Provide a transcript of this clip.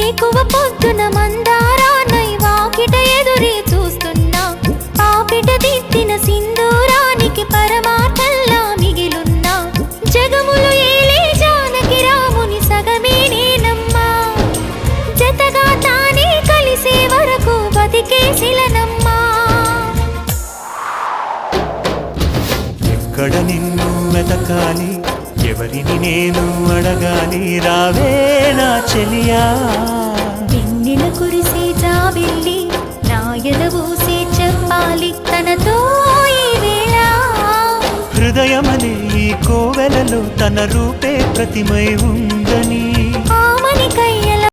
వేకువ పొద్దున మందారానై వాకిట ఎదురే చూస్తున్నా పాపిట దిద్దిన సింధూరానికి పరమార్థంలా మిగిలున్నా జగములు ఏలే జానకి రాముని సగమే నేనమ్మా జతగా తానే కలిసే వరకు బతికే శిలనమ్మా ఎక్కడ నిన్ను వెతకాలి ఎవరిని నేను అడగాలి రావే నా చెలియా వెన్నెల కురిసే జాబిల్లి నా ఎదవూసే చెప్పాలి తనతో ఈ వేళ హృదయమనే ఈ కోవెలలో తన రూపే ప్రతిమై ఉందని